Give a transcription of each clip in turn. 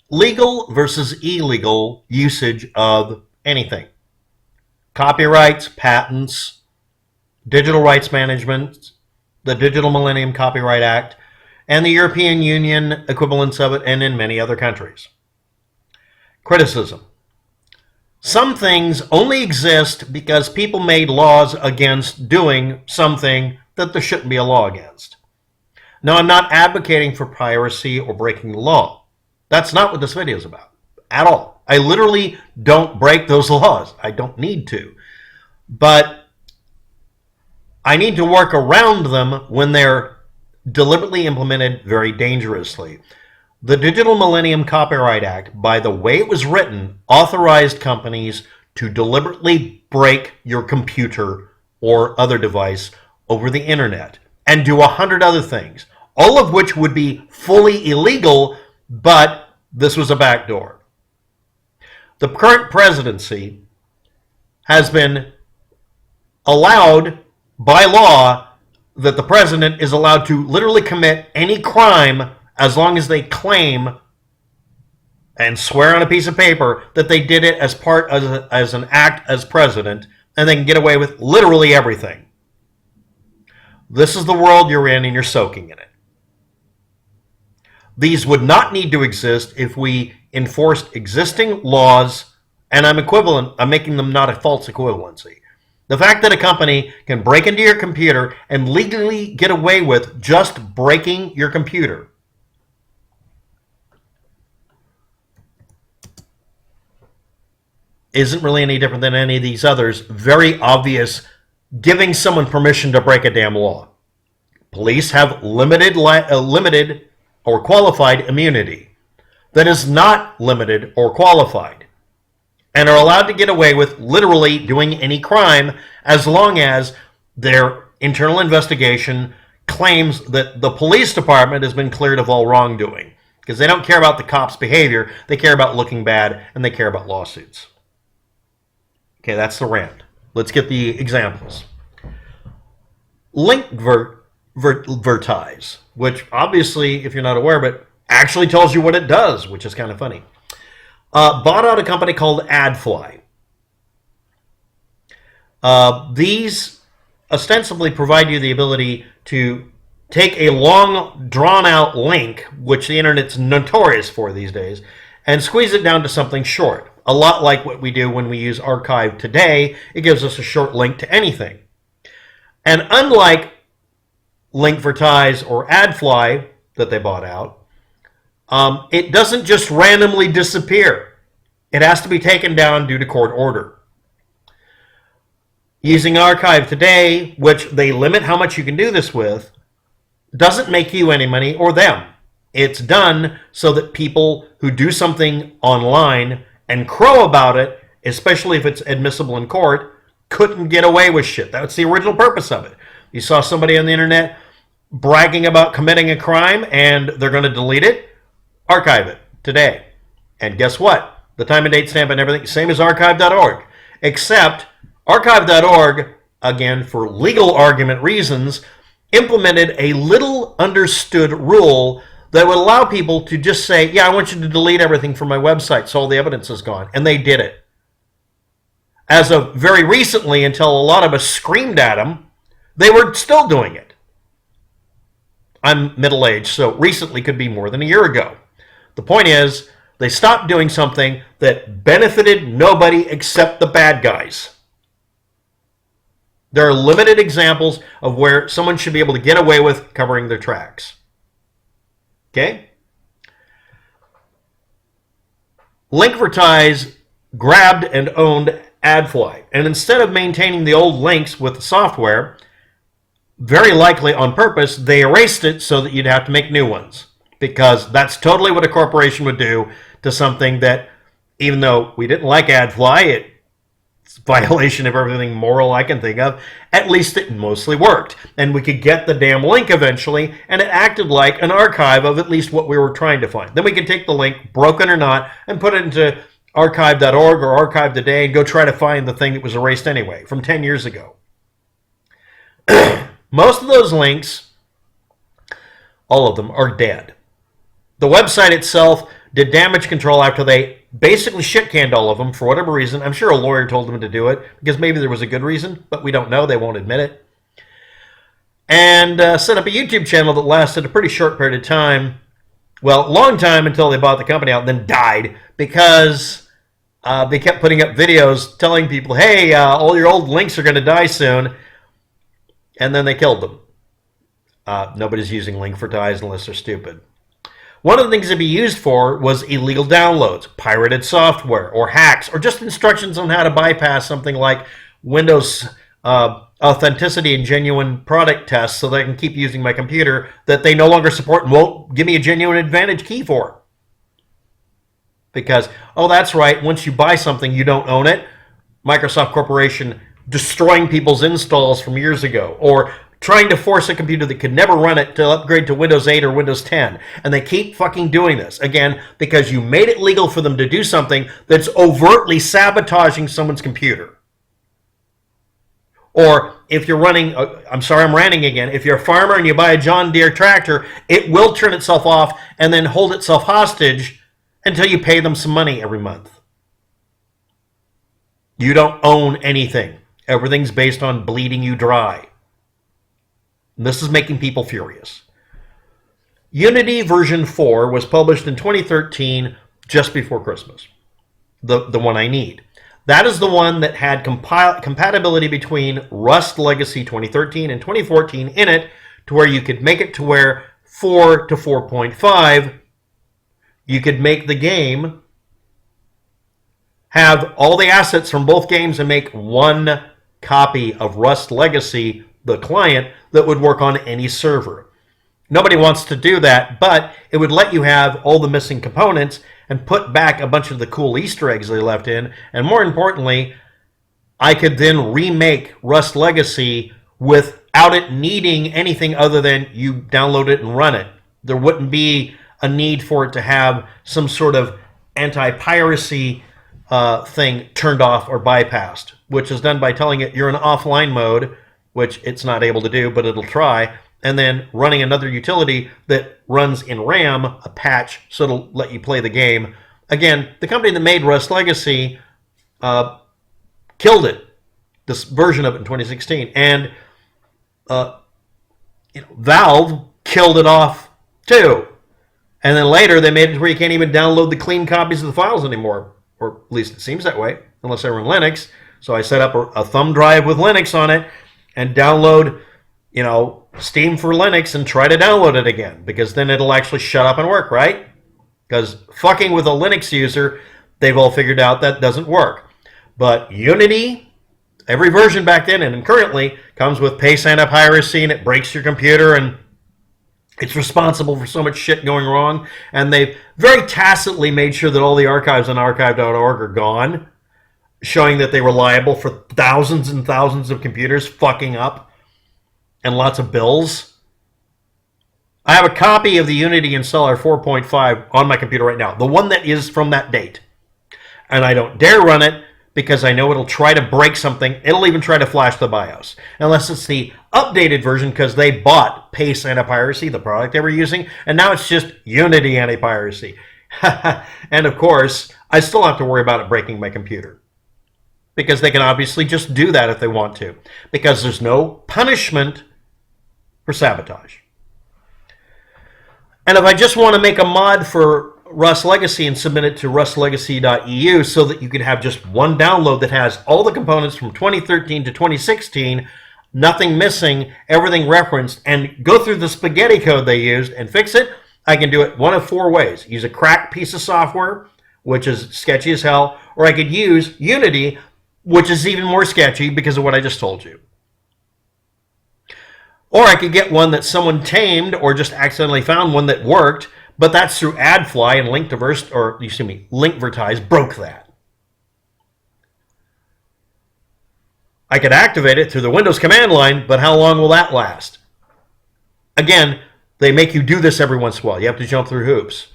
legal versus illegal usage of anything. Copyrights, patents, digital rights management, the Digital Millennium Copyright Act, and the European Union equivalents of it, and in many other countries. Criticism. Some things only exist because people made laws against doing something that there shouldn't be a law against. Now, I'm not advocating for piracy or breaking the law. That's not what this video is about at all. I literally don't break those laws. I don't need to. But I need to work around them when they're deliberately implemented very dangerously. The Digital Millennium Copyright Act, by the way it was written, authorized companies to deliberately break your computer or other device over the internet and do 100 other things, all of which would be fully illegal, but this was a backdoor. The current presidency has been allowed by law that the president is allowed to literally commit any crime as long as they claim and swear on a piece of paper that they did it as an act as president, and they can get away with literally everything. This is the world you're in, and you're soaking in it. These would not need to exist if we enforced existing laws, and I'm making them not a false equivalency. The fact that a company can break into your computer and legally get away with just breaking your computer isn't really any different than any of these others. Very obvious, giving someone permission to break a damn law. Police have limited or qualified immunity that is not limited or qualified, and are allowed to get away with literally doing any crime as long as their internal investigation claims that the police department has been cleared of all wrongdoing. Because they don't care about the cops' behavior, they care about looking bad, and they care about lawsuits. Okay, that's the rant. Let's get the examples. Linkvertise, which obviously, if you're not aware of it, actually tells you what it does, which is kind of funny. Bought out a company called AdFly. These ostensibly provide you the ability to take a long, drawn-out link, which the internet's notorious for these days, and squeeze it down to something short. A lot like what we do when we use archive today. It gives us a short link to anything. And unlike Linkvertise or AdFly that they bought out, it doesn't just randomly disappear. It has to be taken down due to court order. Using archive today, which they limit how much you can do this with, doesn't make you any money or them. It's done so that people who do something online and crow about it, especially if it's admissible in court, couldn't get away with shit. That's the original purpose of it. You saw somebody on the internet bragging about committing a crime and they're going to delete it, archive it today. And guess what? The time and date stamp and everything, same as archive.org. Except archive.org, again, for legal argument reasons, implemented a little understood rule that would allow people to just say, yeah, I want you to delete everything from my website so all the evidence is gone. And they did it. As of very recently, until a lot of us screamed at them, they were still doing it. I'm middle-aged, so recently could be more than a year ago. The point is, they stopped doing something that benefited nobody except the bad guys. There are limited examples of where someone should be able to get away with covering their tracks. Okay? Linkvertise grabbed and owned AdFly. And instead of maintaining the old links with the software, very likely on purpose, they erased it so that you'd have to make new ones. Because that's totally what a corporation would do to something that, even though we didn't like AdFly, it's a violation of everything moral I can think of, at least it mostly worked. And we could get the damn link eventually, and it acted like an archive of at least what we were trying to find. Then we could take the link, broken or not, and put it into archive.org or archive today and go try to find the thing that was erased anyway from 10 years ago. Most of those links, all of them, are dead. The website itself did damage control after they basically shit-canned all of them for whatever reason. I'm sure a lawyer told them to do it because maybe there was a good reason, but we don't know. They won't admit it. And set up a YouTube channel that lasted a pretty short period of time. Well, long time until they bought the company out and then died because they kept putting up videos telling people, hey, all your old links are going to die soon. And then they killed them. Nobody's using Linkvertise unless they're stupid. One of the things it'd be used for was illegal downloads, pirated software, or hacks, or just instructions on how to bypass something like Windows authenticity and genuine product tests so that I can keep using my computer that they no longer support and won't give me a genuine advantage key for. Because, oh, that's right, once you buy something, you don't own it. Microsoft Corporation destroying people's installs from years ago, or trying to force a computer that could never run it to upgrade to Windows 8 or Windows 10. And they keep fucking doing this. Again, because you made it legal for them to do something that's overtly sabotaging someone's computer. Or if you're running, I'm sorry, I'm ranting again. If you're a farmer and you buy a John Deere tractor, it will turn itself off and then hold itself hostage until you pay them some money every month. You don't own anything. Everything's based on bleeding you dry. This is making people furious. Unity version 4 was published in 2013, just before Christmas. The one I need. That is the one that had compatibility between Rust Legacy 2013 and 2014 in it, to where you could make it to where 4 to 4.5, you could make the game, have all the assets from both games and make one copy of Rust Legacy, the client, that would work on any server. Nobody wants to do that, but it would let you have all the missing components and put back a bunch of the cool Easter eggs they left in. And more importantly, I could then remake Rust Legacy without it needing anything other than you download it and run it. There wouldn't be a need for it to have some sort of anti-piracy thing turned off or bypassed, which is done by telling it you're in offline mode, which it's not able to do, but it'll try, and then running another utility that runs in RAM, a patch, so it'll let you play the game. Again, the company that made Rust Legacy killed it, this version of it in 2016, and Valve killed it off too. And then later they made it where you can't even download the clean copies of the files anymore, or at least it seems that way, unless I run Linux. So I set up a thumb drive with Linux on it and download, Steam for Linux and try to download it again, because then it'll actually shut up and work, right? Because fucking with a Linux user, they've all figured out that doesn't work. But Unity, every version back then and currently, comes with paste anti-piracy, and it breaks your computer, and it's responsible for so much shit going wrong. And they've very tacitly made sure that all the archives on archive.org are gone, showing that they were liable for thousands and thousands of computers fucking up and lots of bills. I have a copy of the Unity installer 4.5 on my computer right now, the one that is from that date. And I don't dare run it because I know it'll try to break something. It'll even try to flash the BIOS, unless it's the updated version, because they bought Paste Anti-Piracy, the product they were using, and now it's just Unity Anti-Piracy. And of course, I still have to worry about it breaking my computer, because they can obviously just do that if they want to, because there's no punishment for sabotage. And if I just want to make a mod for Rust Legacy and submit it to rustlegacy.eu so that you could have just one download that has all the components from 2013 to 2016, nothing missing, everything referenced, and go through the spaghetti code they used and fix it, I can do it one of four ways. Use a cracked piece of software, which is sketchy as hell, or I could use Unity, which is even more sketchy because of what I just told you. Or I could get one that someone tamed or just accidentally found one that worked, but that's through AdFly, and Linkvertise broke that. I could activate it through the Windows command line, but how long will that last? Again, they make you do this every once in a while. You have to jump through hoops.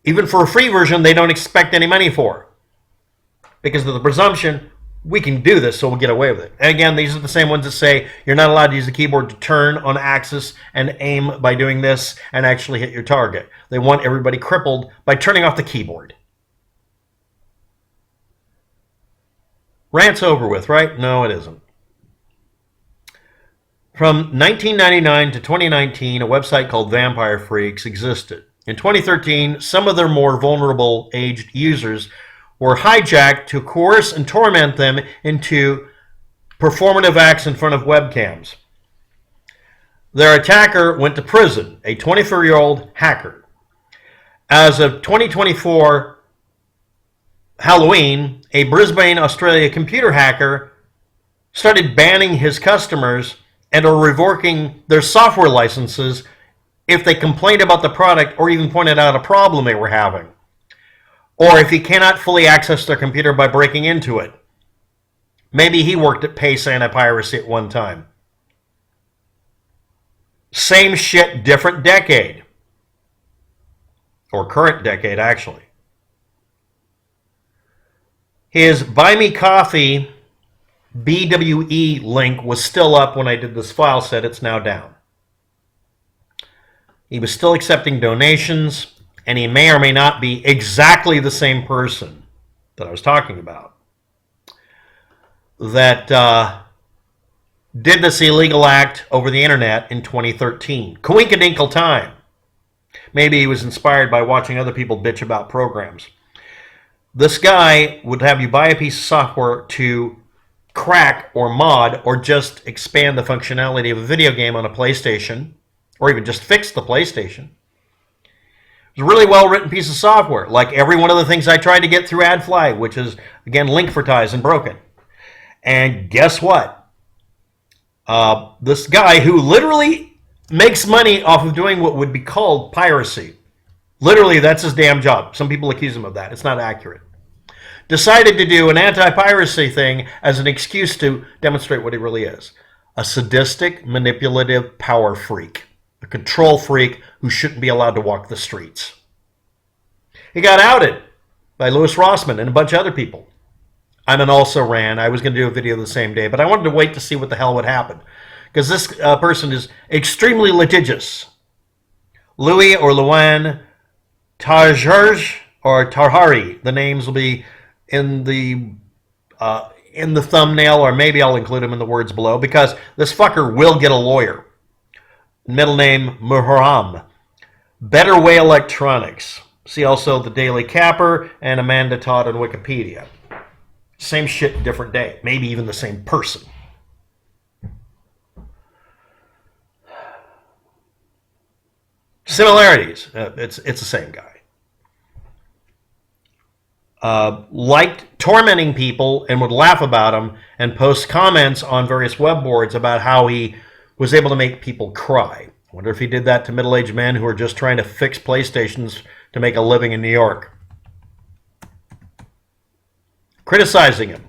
Even for a free version, they don't expect any money for, because of the presumption, we can do this, so we'll get away with it. And again, these are the same ones that say you're not allowed to use the keyboard to turn on axis and aim by doing this and actually hit your target. They want everybody crippled by turning off the keyboard. Rant's over with, right? No, it isn't. From 1999 to 2019, a website called Vampire Freaks existed. In 2013, some of their more vulnerable aged users were hijacked to coerce and torment them into performative acts in front of webcams. Their attacker went to prison, a 24-year-old hacker. As of 2024 Halloween, a Brisbane Australia Computer hacker started banning his customers and are revoking their software licenses if they complained about the product or even pointed out a problem they were having, or if he cannot fully access their computer by breaking into it. Maybe he worked at Pace Anti-Piracy at one time. Same shit, different decade. Or current decade, actually. His Buy Me Coffee BWE link was still up when I did this file set. It's now down. He was still accepting donations, and he may or may not be exactly the same person that I was talking about that did this illegal act over the internet in 2013. Coinkadinkle time. Maybe he was inspired by watching other people bitch about programs. This guy would have you buy a piece of software to crack or mod or just expand the functionality of a video game on a PlayStation, or even just fix the PlayStation. It was a really well-written piece of software, like every one of the things I tried to get through AdFly, which is, again, Linkvertise and broken. And guess what? This guy who literally makes money off of doing what would be called piracy, literally that's his damn job. Some people accuse him of that. It's not accurate. Decided to do an anti-piracy thing as an excuse to demonstrate what he really is. A sadistic, manipulative power freak. A control freak who shouldn't be allowed to walk the streets. He got outed by Rossmann and a bunch of other people. I'm an also ran. I was going to do a video the same day, but I wanted to wait to see what the hell would happen. Because this person is extremely litigious. Louie or Luan, Tahiraj or Tahiri. The names will be in the thumbnail, or maybe I'll include them in the words below, because this fucker will get a lawyer. Middle name Muharrem. Better Way Electronics. See also the Daily Capper and Amanda Todd on Wikipedia. Same shit, different day. Maybe even the same person. Similarities. It's the same guy. Liked tormenting people and would laugh about them and post comments on various web boards about how he was able to make people cry. I wonder if he did that to middle-aged men who are just trying to fix PlayStations to make a living in New York. Criticizing him.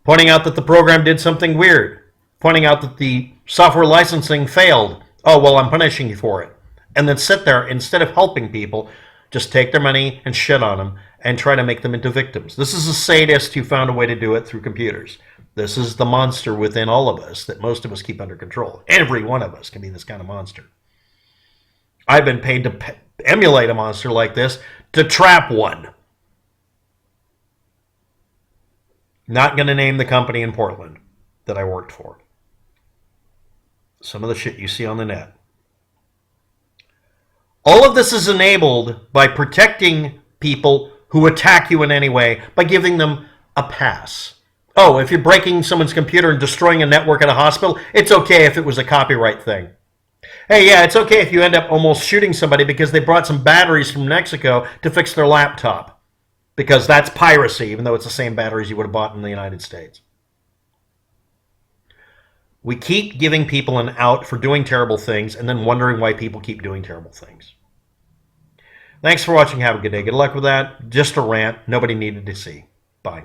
Pointing out that the program did something weird. Pointing out that the software licensing failed. Oh, well, I'm punishing you for it. And then sit there, instead of helping people, just take their money and shit on them and try to make them into victims. This is a sadist who found a way to do it through computers. This is the monster within all of us that most of us keep under control. Every one of us can be this kind of monster. I've been paid to emulate a monster like this to trap one. Not going to name the company in Portland that I worked for. Some of the shit you see on the net. All of this is enabled by protecting people who attack you in any way by giving them a pass. Oh, if you're breaking someone's computer and destroying a network at a hospital, it's okay if it was a copyright thing. Hey, yeah, it's okay if you end up almost shooting somebody because they brought some batteries from Mexico to fix their laptop. Because that's piracy, even though it's the same batteries you would have bought in the United States. We keep giving people an out for doing terrible things and then wondering why people keep doing terrible things. Thanks for watching. Have a good day. Good luck with that. Just a rant nobody needed to see. Bye.